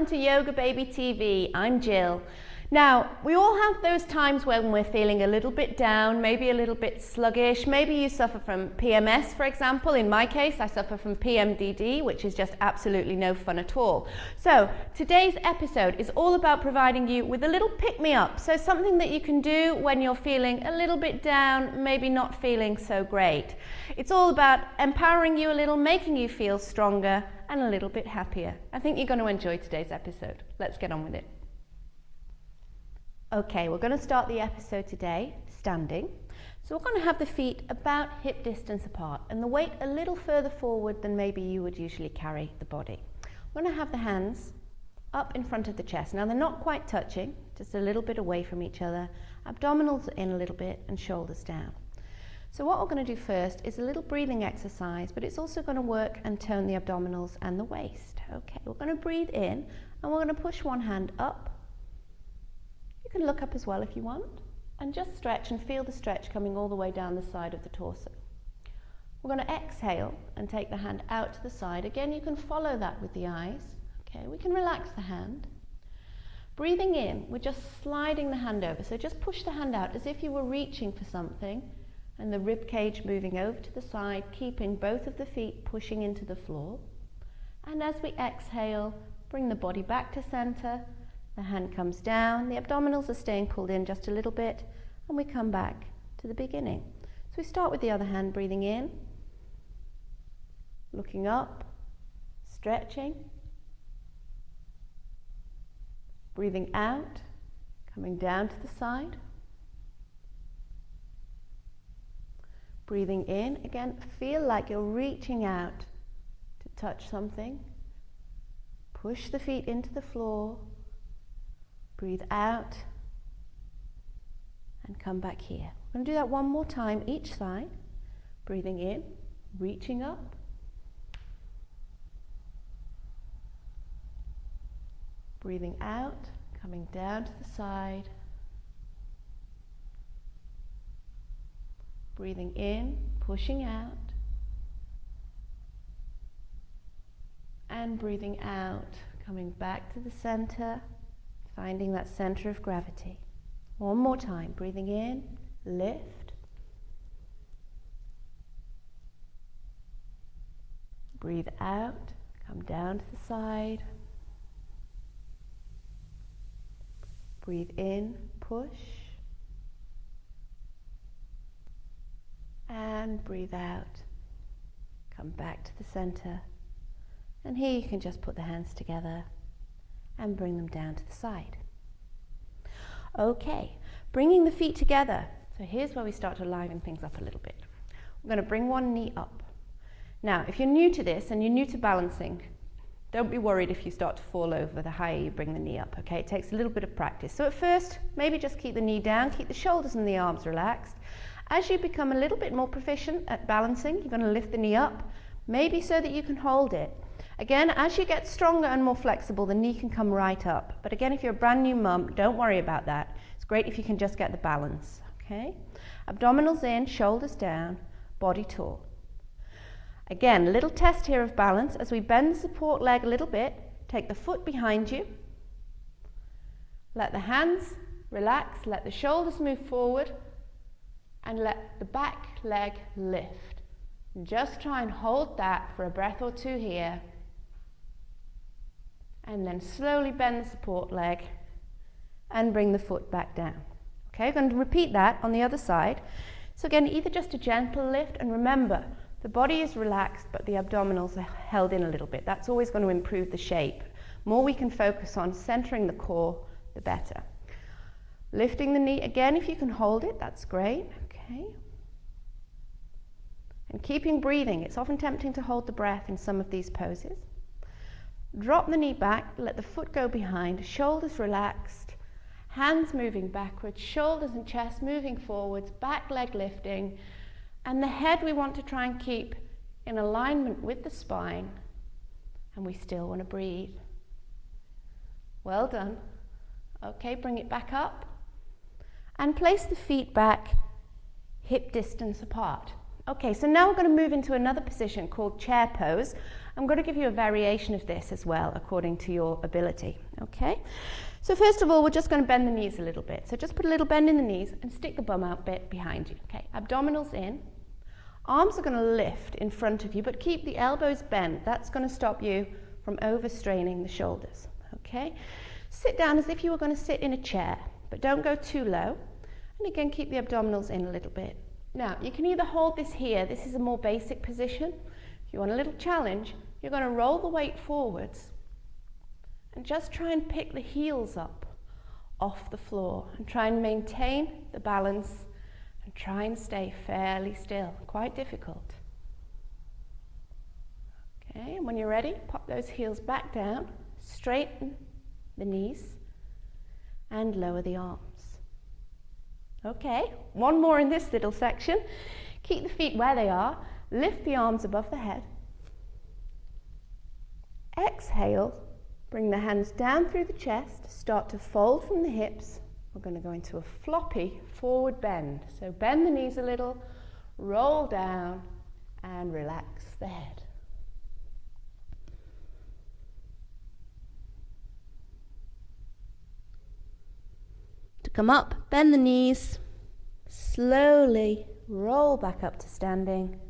welcome to Yoga Baby TV. I'm Jill. Now, we all have those times when we're feeling a little bit down, maybe a little bit sluggish. Maybe you suffer from PMS, for example. In my case, I suffer from PMDD, which is just absolutely no fun at all. So today's episode is all about providing you with a little pick-me-up. So something that you can do when you're feeling a little bit down, maybe not feeling so great. It's all about empowering you a little, making you feel stronger and a little bit happier. I think you're going to enjoy today's episode. Let's get on with it. Okay, we're going to start the episode today standing. So we're going to have the feet about hip distance apart and the weight a little further forward than maybe you would usually carry the body. We're going to have the hands up in front of the chest. Now they're not quite touching, just a little bit away from each other. Abdominals in a little bit and shoulders down. So what we're going to do first is a little breathing exercise, but it's also going to work and tone the abdominals and the waist. Okay, we're going to breathe in and we're going to push one hand up. You can look up as well if you want, and just stretch and feel the stretch coming all the way down the side of the torso. We're going to exhale and take the hand out to the side. Again, you can follow that with the eyes. Okay, we can relax the hand. Breathing in, we're just sliding the hand over. So just push the hand out as if you were reaching for something, and the rib cage moving over to the side, keeping both of the feet pushing into the floor. And as we exhale, bring the body back to center. The hand comes down, the abdominals are staying pulled in just a little bit, and we come back to the beginning. So we start with the other hand, breathing in, looking up, stretching, breathing out, coming down to the side, breathing in, again, feel like you're reaching out to touch something, push the feet into the floor, breathe out and come back here. We're going to do that one more time each side. Breathing in, reaching up. Breathing out, coming down to the side. Breathing in, pushing out. And breathing out, coming back to the center. Finding that center of gravity. One more time, breathing in, lift. Breathe out, come down to the side. Breathe in, push. And breathe out, come back to the center. And here you can just put the hands together and bring them down to the side. Okay, bringing the feet together. So here's where we start to liven things up a little bit. We're going to bring one knee up. Now, if you're new to this and you're new to balancing, don't be worried if you start to fall over the higher you bring the knee up, okay? It takes a little bit of practice. So at first, maybe just keep the knee down, keep the shoulders and the arms relaxed. As you become a little bit more proficient at balancing, you're going to lift the knee up, maybe so that you can hold it. Again, as you get stronger and more flexible, the knee can come right up. But again, if you're a brand new mum, don't worry about that. It's great if you can just get the balance, okay? Abdominals in, shoulders down, body tall. Again, a little test here of balance. As we bend the support leg a little bit, take the foot behind you. Let the hands relax, let the shoulders move forward, and let the back leg lift. Just try and hold that for a breath or two here. And then slowly bend the support leg and bring the foot back down. Okay, I'm going to repeat that on the other side. So again, either just a gentle lift, and remember, the body is relaxed, but the abdominals are held in a little bit. That's always going to improve the shape. The more we can focus on centering the core, the better. Lifting the knee, again, if you can hold it, that's great. Okay. And keeping breathing. It's often tempting to hold the breath in some of these poses. Drop the knee back, let the foot go behind, shoulders relaxed, hands moving backwards, shoulders and chest moving forwards, back leg lifting, and the head we want to try and keep in alignment with the spine, and we still want to breathe. Well done. Okay, bring it back up, and place the feet back hip distance apart. Okay, so now we're going to move into another position called chair pose. I'm going to give you a variation of this as well, according to your ability, okay? So first of all, we're just going to bend the knees a little bit. So just put a little bend in the knees and stick the bum out a bit behind you, okay? Abdominals in. Arms are going to lift in front of you, but keep the elbows bent. That's going to stop you from overstraining the shoulders, okay? Sit down as if you were going to sit in a chair, but don't go too low. And again, keep the abdominals in a little bit. Now, you can either hold this here. This is a more basic position. If you want a little challenge, you're going to roll the weight forwards and just try and pick the heels up off the floor and try and maintain the balance and try and stay fairly still. Quite difficult. Okay, and when you're ready, pop those heels back down, straighten the knees and lower the arms. Okay, one more in this little section. Keep the feet where they are, lift the arms above the head. Exhale, bring the hands down through the chest, start to fold from the hips. We're going to go into a floppy forward bend. So bend the knees a little, roll down and relax the head. To come up, bend the knees, slowly roll back up to standing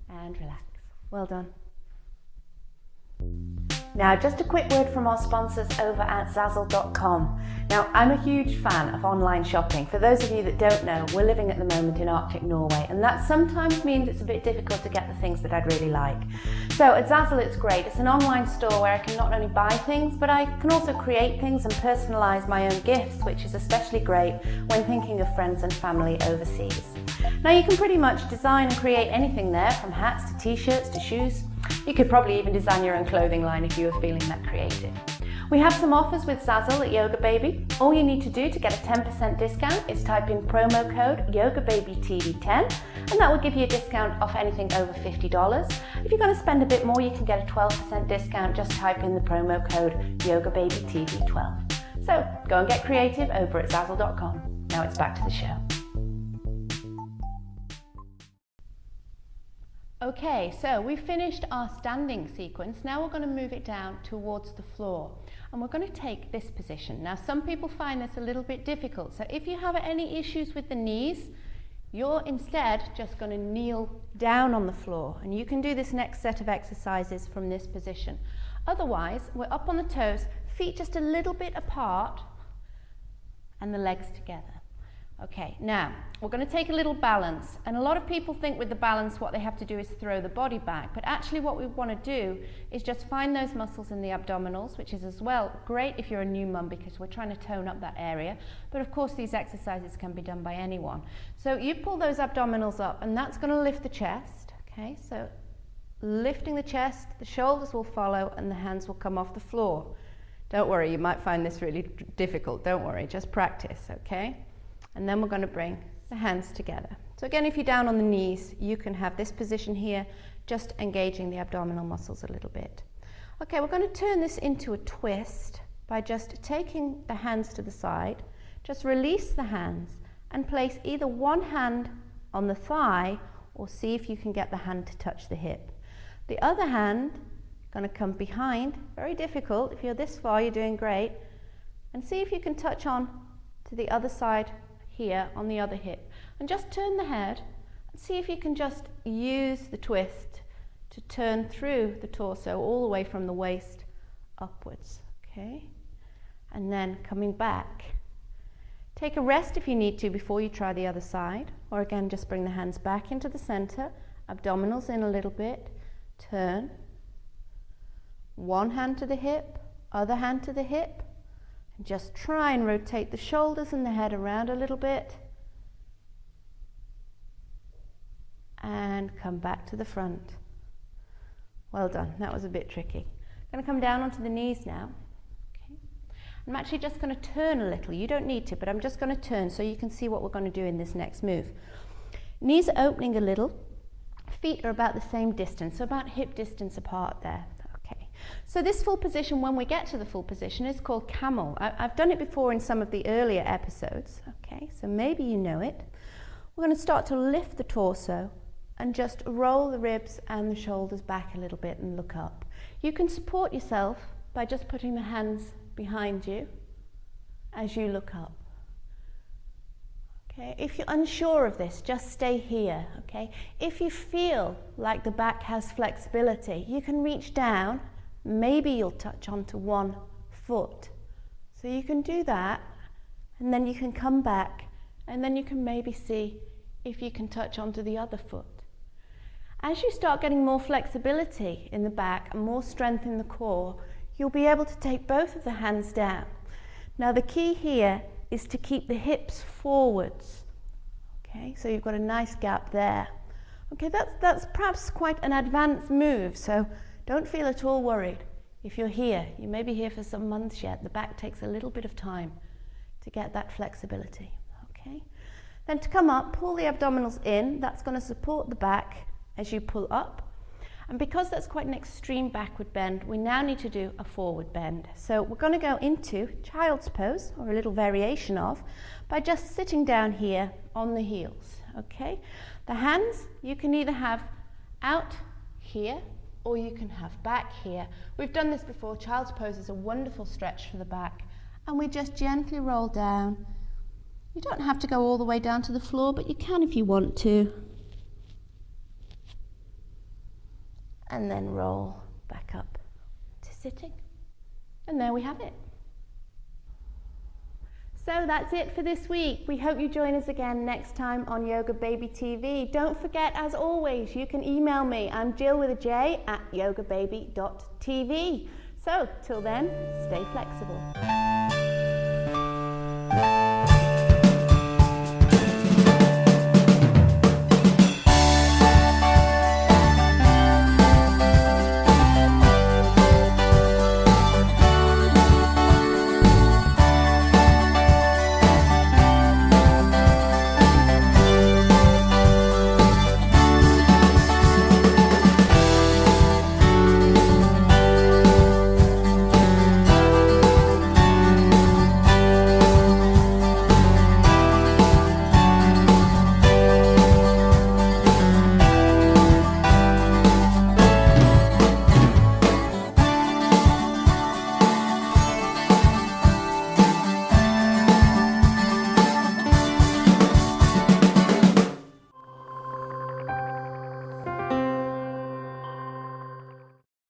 and relax. Well done. Now, just a quick word from our sponsors over at Zazzle.com. Now, I'm a huge fan of online shopping. For those of you that don't know, we're living at the moment in Arctic Norway, and that sometimes means it's a bit difficult to get the things that I'd really like. So at Zazzle, it's great. It's an online store where I can not only buy things, but I can also create things and personalize my own gifts, which is especially great when thinking of friends and family overseas. Now, you can pretty much design and create anything there, from hats to t-shirts to shoes. You could probably even design your own clothing line if you were feeling that creative. We have some offers with Zazzle at Yoga Baby. All you need to do to get a 10% discount is type in promo code YogaBabyTV10, and that will give you a discount off anything over $50. If you're going to spend a bit more, you can get a 12% discount. Just type in the promo code YogaBabyTV12. So go and get creative over at Zazzle.com. Now it's back to the show. Okay, so we finished our standing sequence. Now we're going to move it down towards the floor, and we're going to take this position. Now, some people find this a little bit difficult, so if you have any issues with the knees, you're instead just going to kneel down on the floor, and you can do this next set of exercises from this position. Otherwise, we're up on the toes, feet just a little bit apart, and the legs together. Okay, now we're going to take a little balance, and a lot of people think with the balance what they have to do is throw the body back, but actually what we want to do is just find those muscles in the abdominals, which is as well great if you're a new mum because we're trying to tone up that area, but of course these exercises can be done by anyone. So you pull those abdominals up, and that's going to lift the chest. Okay, so lifting the chest, the shoulders will follow and the hands will come off the floor. Don't worry, you might find this really difficult, don't worry, just practice, okay? And then we're going to bring the hands together. So again, if you're down on the knees, you can have this position here, just engaging the abdominal muscles a little bit. Okay, we're going to turn this into a twist by just taking the hands to the side. Just release the hands and place either one hand on the thigh or see if you can get the hand to touch the hip. The other hand going to come behind, very difficult. If you're this far, you're doing great. And see if you can touch on to the other side here on the other hip, and just turn the head and see if you can just use the twist to turn through the torso all the way from the waist upwards. Okay, and then coming back. Take a rest if you need to before you try the other side, or again just bring the hands back into the center, abdominals in a little bit, turn, one hand to the hip, other hand to the hip. Just try and rotate the shoulders and the head around a little bit. And come back to the front. Well done, that was a bit tricky. I'm going to come down onto the knees now. Okay. I'm actually just going to turn a little. You don't need to, but I'm just going to turn so you can see what we're going to do in this next move. Knees are opening a little. Feet are about the same distance, so about hip distance apart there. So this full position, when we get to the full position, is called camel. I've done it before in some of the earlier episodes, okay, so maybe you know it. We're We're going to start to lift the torso and just roll the ribs and the shoulders back a little bit and look up. You can support yourself by just putting the hands behind you as you look up. Okay, if you're unsure of this, just stay here, okay? If you feel like the back has flexibility, you can reach down, maybe you'll touch onto one foot. So you can do that, and then you can come back, and then you can maybe see if you can touch onto the other foot. As you start getting more flexibility in the back and more strength in the core, you'll be able to take both of the hands down. Now the key here is to keep the hips forwards. Okay, so you've got a nice gap there. Okay, that's perhaps quite an advanced move, so don't feel at all worried. If you're here, you may be here for some months yet, the back takes a little bit of time to get that flexibility. Okay, then to come up, pull the abdominals in. That's going to support the back as you pull up. And because that's quite an extreme backward bend, we now need to do a forward bend. So we're going to go into child's pose, or a little variation of, by just sitting down here on the heels, okay? The hands you can either have out here, or you can have back here. We've done this before. Child's pose is a wonderful stretch for the back. And we just gently roll down. You don't have to go all the way down to the floor, but you can if you want to. And then roll back up to sitting. And there we have it. So that's it for this week. We hope you join us again next time on Yoga Baby TV. Don't forget, as always, you can email me. I'm Jill with a J at yogababy.tv. So till then, stay flexible.